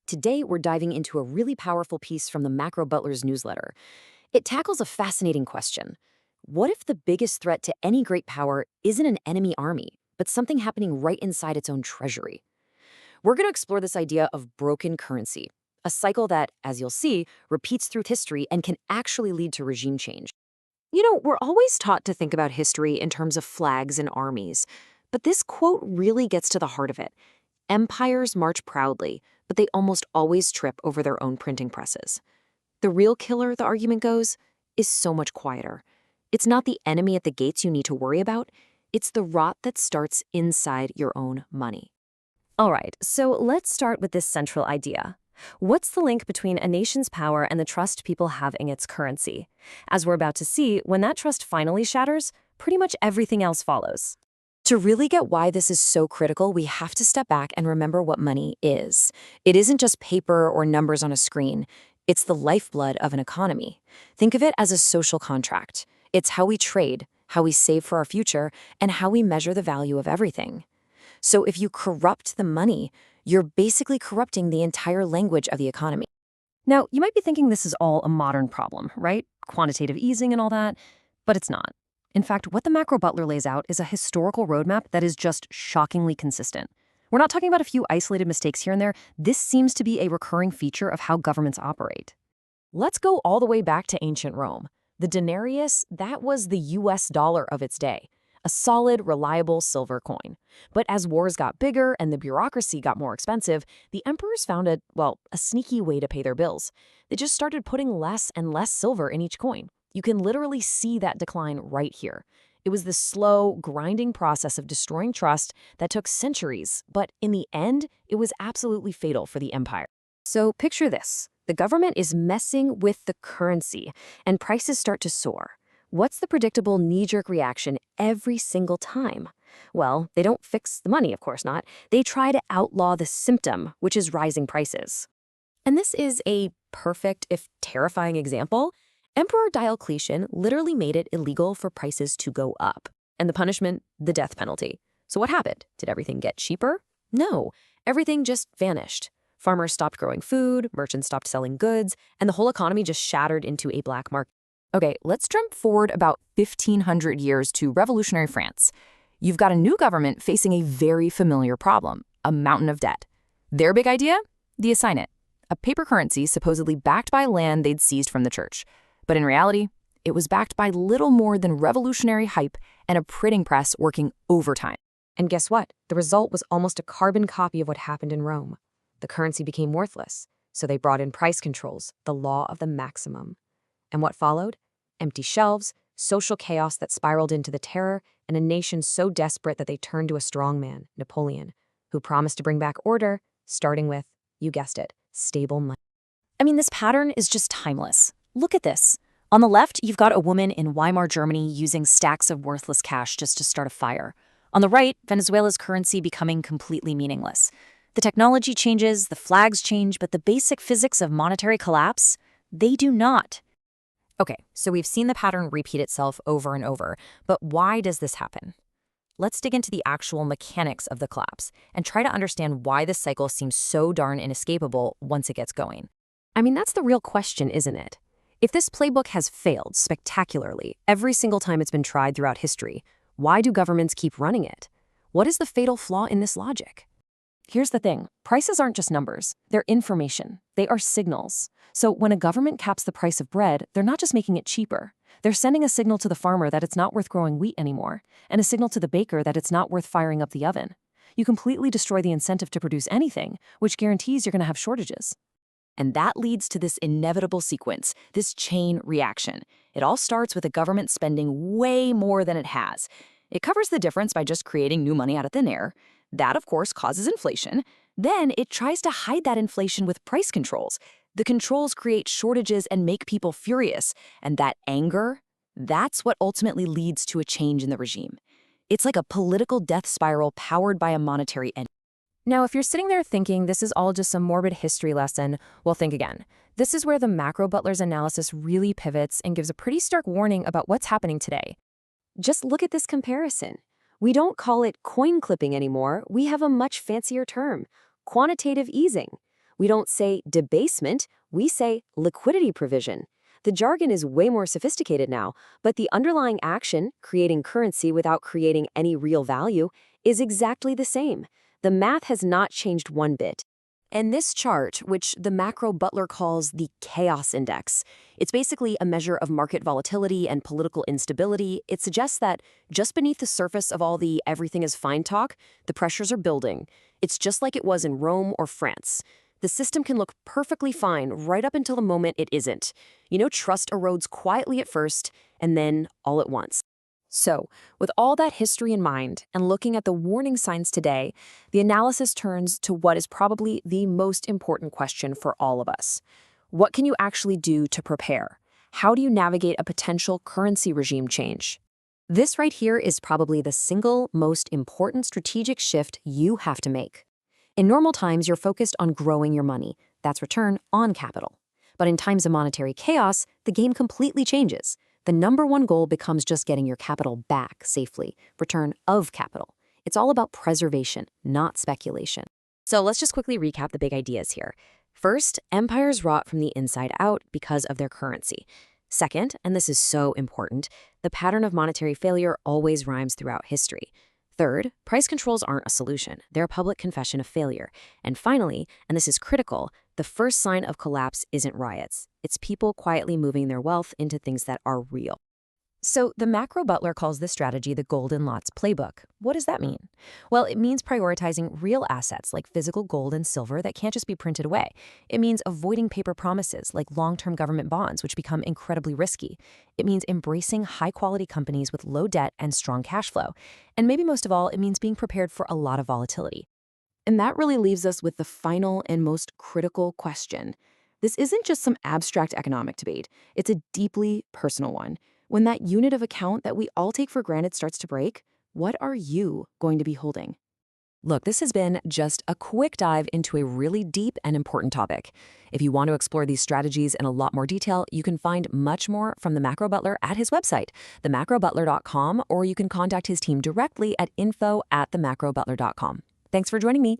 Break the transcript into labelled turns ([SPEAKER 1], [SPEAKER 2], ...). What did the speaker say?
[SPEAKER 1] Today, we're diving into a really powerful piece from the Macro Butler's newsletter. It tackles a fascinating question. What if the biggest threat to any great power isn't an enemy army, but something happening right inside its own treasury? We're going to explore this idea of broken currency, a cycle that, as you'll see, repeats through history and can actually lead to regime change. We're always taught to think about history in terms of flags and armies, but this quote really gets to the heart of it. Empires march proudly, but they almost always trip over their own printing presses. The real killer, the argument goes, is so much quieter. It's not the enemy at the gates you need to worry about, it's the rot that starts inside your own money. All right, so let's start with this central idea. What's the link between a nation's power and the trust people have in its currency? As we're about to see, when that trust finally shatters, pretty much everything else follows. To really get why this is so critical, we have to step back and remember what money is. It isn't just paper or numbers on a screen. It's the lifeblood of an economy. Think of it as a social contract. It's how we trade, how we save for our future, and how we measure the value of everything. So if you corrupt the money, you're basically corrupting the entire language of the economy. Now, you might be thinking this is all a modern problem, right? Quantitative easing and all that, but it's not. In fact, what the Macro Butler lays out is a historical roadmap that is just shockingly consistent. We're not talking about a few isolated mistakes here and there. This seems to be a recurring feature of how governments operate. Let's go all the way back to ancient Rome. The denarius, that was the US dollar of its day, a solid, reliable silver coin. But as wars got bigger and the bureaucracy got more expensive, the emperors found a sneaky way to pay their bills. They just started putting less and less silver in each coin. You can literally see that decline right here. It was this slow, grinding process of destroying trust that took centuries, but in the end, it was absolutely fatal for the empire. So picture this. The government is messing with the currency, and prices start to soar. What's the predictable knee-jerk reaction every single time? Well, they don't fix the money, of course not. They try to outlaw the symptom, which is rising prices. And this is a perfect, if terrifying, example. Emperor Diocletian literally made it illegal for prices to go up. And the punishment, the death penalty. So what happened? Did everything get cheaper? No, everything just vanished. Farmers stopped growing food, merchants stopped selling goods, and the whole economy just shattered into a black market. Okay, let's jump forward about 1,500 years to revolutionary France. You've got a new government facing a very familiar problem, a mountain of debt. Their big idea? The assignat, a paper currency supposedly backed by land they'd seized from the church. But in reality, it was backed by little more than revolutionary hype and a printing press working overtime. And guess what? The result was almost a carbon copy of what happened in Rome. The currency became worthless, so they brought in price controls, the law of the maximum. And what followed? Empty shelves, social chaos that spiraled into the terror, and a nation so desperate that they turned to a strong man, Napoleon, who promised to bring back order, starting with, you guessed it, stable money. This pattern is just timeless. Look at this. On the left, you've got a woman in Weimar Germany using stacks of worthless cash just to start a fire. On the right, Venezuela's currency becoming completely meaningless. The technology changes, the flags change, but the basic physics of monetary collapse, they do not. Okay, so we've seen the pattern repeat itself over and over, but why does this happen? Let's dig into the actual mechanics of the collapse and try to understand why this cycle seems so darn inescapable once it gets going. That's the real question, isn't it? If this playbook has failed spectacularly every single time it's been tried throughout history, why do governments keep running it? What is the fatal flaw in this logic? Here's the thing. Prices aren't just numbers. They're information. They are signals. So when a government caps the price of bread, they're not just making it cheaper. They're sending a signal to the farmer that it's not worth growing wheat anymore, and a signal to the baker that it's not worth firing up the oven. You completely destroy the incentive to produce anything, which guarantees you're going to have shortages. And that leads to this inevitable sequence, this chain reaction. It all starts with the government spending way more than it has. It covers the difference by just creating new money out of thin air. That, of course, causes inflation. Then it tries to hide that inflation with price controls. The controls create shortages and make people furious. And that anger, that's what ultimately leads to a change in the regime. It's like a political death spiral powered by a monetary engine. Now, if you're sitting there thinking this is all just some morbid history lesson, well, think again. This is where the Macro Butler's analysis really pivots and gives a pretty stark warning about what's happening today. Just look at this comparison. We don't call it coin clipping anymore. We have a much fancier term, quantitative easing. We don't say debasement, we say liquidity provision. The jargon is way more sophisticated now, but the underlying action, creating currency without creating any real value, is exactly the same. The math has not changed one bit. And this chart, which the Macro Butler calls the chaos index, it's basically a measure of market volatility and political instability. It suggests that just beneath the surface of all the everything is fine talk, the pressures are building. It's just like it was in Rome or France. The system can look perfectly fine right up until the moment it isn't. Trust erodes quietly at first, and then all at once. So, with all that history in mind and looking at the warning signs today, the analysis turns to what is probably the most important question for all of us. What can you actually do to prepare? How do you navigate a potential currency regime change? This right here is probably the single most important strategic shift you have to make. In normal times, you're focused on growing your money. That's return on capital. But in times of monetary chaos, the game completely changes. The number one goal becomes just getting your capital back safely, return of capital. It's all about preservation, not speculation. So let's just quickly recap the big ideas here. First, empires rot from the inside out because of their currency. Second, and this is so important, the pattern of monetary failure always rhymes throughout history. Third, price controls aren't a solution. They're a public confession of failure. And finally, and this is critical, the first sign of collapse isn't riots. It's people quietly moving their wealth into things that are real. So the Macro Butler calls this strategy the Golden Lots playbook. What does that mean? Well, it means prioritizing real assets like physical gold and silver that can't just be printed away. It means avoiding paper promises like long-term government bonds, which become incredibly risky. It means embracing high-quality companies with low debt and strong cash flow. And maybe most of all, it means being prepared for a lot of volatility. And that really leaves us with the final and most critical question. This isn't just some abstract economic debate. It's a deeply personal one. When that unit of account that we all take for granted starts to break, what are you going to be holding? Look, this has been just a quick dive into a really deep and important topic. If you want to explore these strategies in a lot more detail, you can find much more from the Macro Butler at his website, themacrobutler.com, or you can contact his team directly at info@themacrobutler.com. Thanks for joining me.